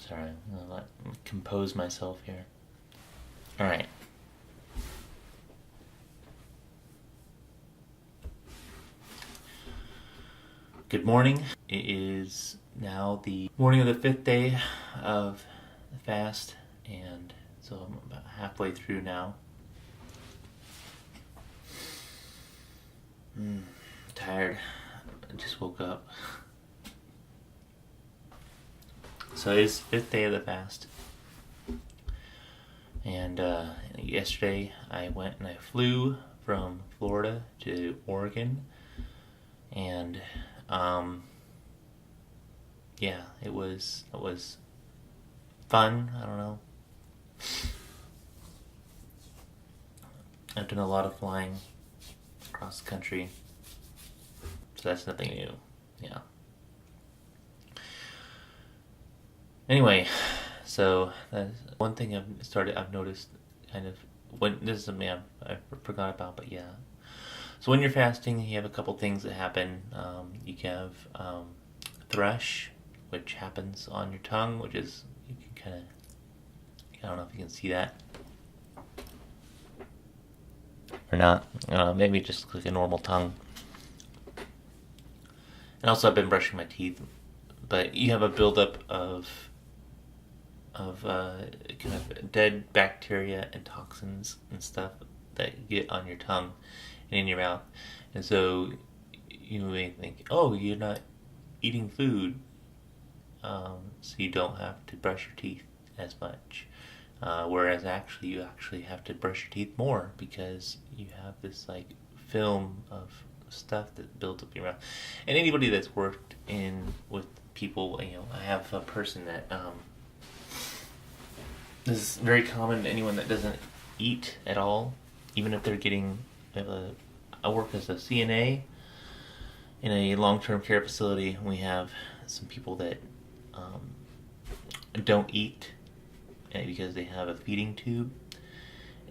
Sorry, I'm gonna compose myself here. Alright. Good morning. It is now the morning of the 5th day of the fast, and so I'm about halfway through now. Tired. I just woke up. So it is 5th day of the fast. And yesterday I went and I flew from Florida to Oregon. And yeah, it was fun. I don't know. I've done a lot of flying across the country, so that's nothing new. Yeah. Anyway, so that's one thing I've noticed kind of when this is something I forgot about, but yeah. So when you're fasting, you have a couple things that happen. You have thrush, which happens on your tongue, which is you can kind of, I don't know if you can see that or not. Maybe just like a normal tongue. And also I've been brushing my teeth, but you have a buildup of kind of dead bacteria and toxins and stuff that get on your tongue and in your mouth. And so you may think, oh, you're not eating food, so you don't have to brush your teeth as much. Whereas actually you actually have to brush your teeth more because you have this like film of stuff that builds up your mouth. And anybody that's worked with people, I have a person that this is very common to anyone that doesn't eat at all, even if they're getting. I work as a CNA in a long-term care facility. We have some people that don't eat because they have a feeding tube,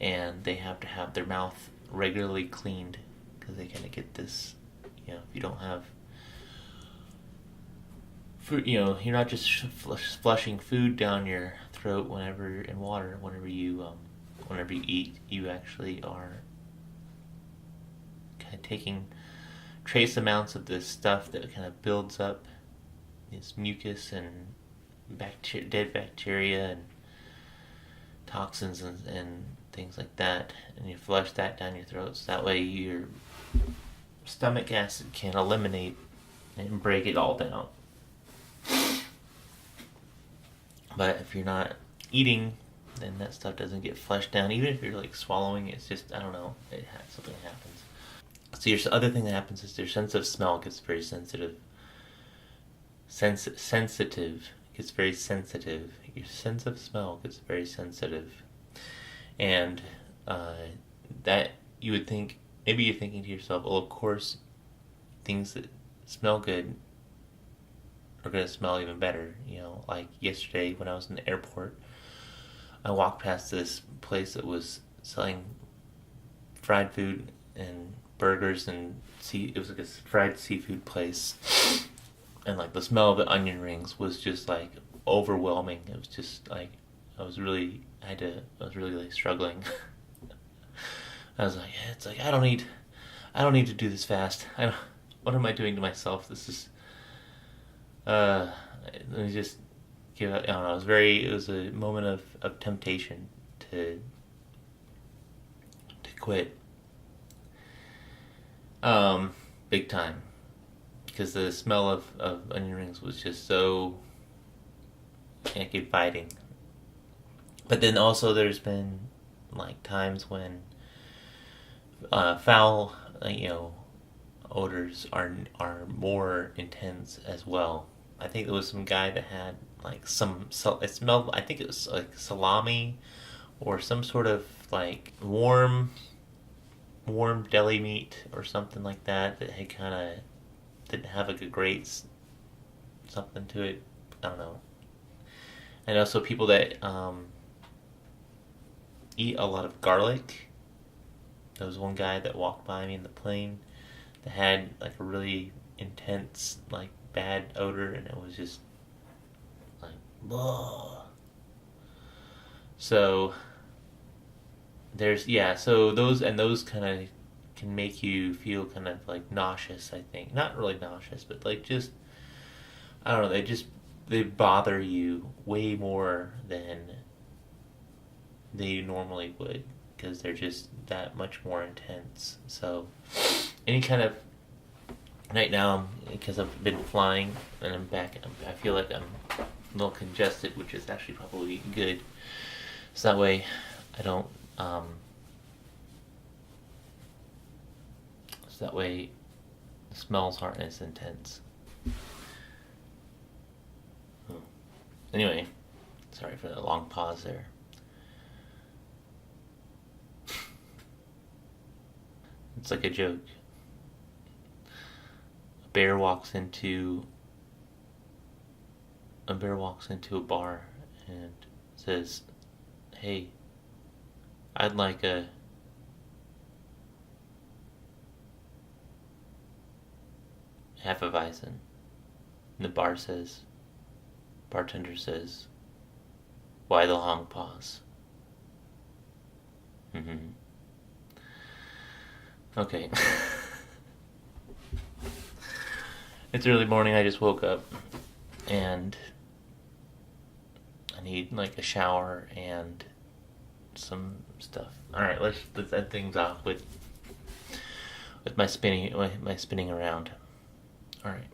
and they have to have their mouth regularly cleaned because they kind of get this. If you don't have food, you're not just flushing food down your throat in water. Whenever you eat, you actually are kind of taking trace amounts of this stuff that kind of builds up, this mucus and dead bacteria and toxins and things like that, and you flush that down your throat, so that way your stomach acid can eliminate and break it all down. But if you're not eating, then that stuff doesn't get flushed down. Even if you're like swallowing, it's just, I don't know, something happens. So your other thing that happens is your sense of smell gets very sensitive. Gets very sensitive. Your sense of smell gets very sensitive. And that you would think, maybe you're thinking to yourself, well, of course, things that smell good are going to smell even better. Like yesterday when I was in the airport, I walked past this place that was selling fried food and burgers and it was like a fried seafood place, and like the smell of the onion rings was just like overwhelming. It was just like I was really like struggling. I was like, it's like I don't need to do this fast. What am I doing to myself? This is let me just give up. I don't know. It was a moment of temptation to quit. Big time. Because the smell of onion rings was just so inviting. But then also there's been like times when foul, odors are more intense as well. I think there was some guy that had like it smelled, I think it was like salami or some sort of like warm deli meat or something like that had kind of didn't have like a great something to it. I don't know. And also people that eat a lot of garlic. There was one guy that walked by me in the plane that had like a really intense, like bad odor, and it was just like Blah. So so those kind of can make you feel kind of like nauseous, I think. Not really nauseous, but like just, I don't know, they bother you way more than they normally would because they're just that much more intense. So any kind of right now, because I've been flying and I'm back, I feel like I'm a little congested, which is actually probably good. So that way I don't so that way the smells aren't as intense. Anyway, sorry for that long pause there. It's like a joke. A bear walks into a bar and says, "Hey, I'd like a Hefeweizen." And the bartender says, "Why the long pause?" Mm-hmm. Okay. It's early morning, I just woke up and I need like a shower and some stuff. Alright, let's end things off with my spinning around. Alright.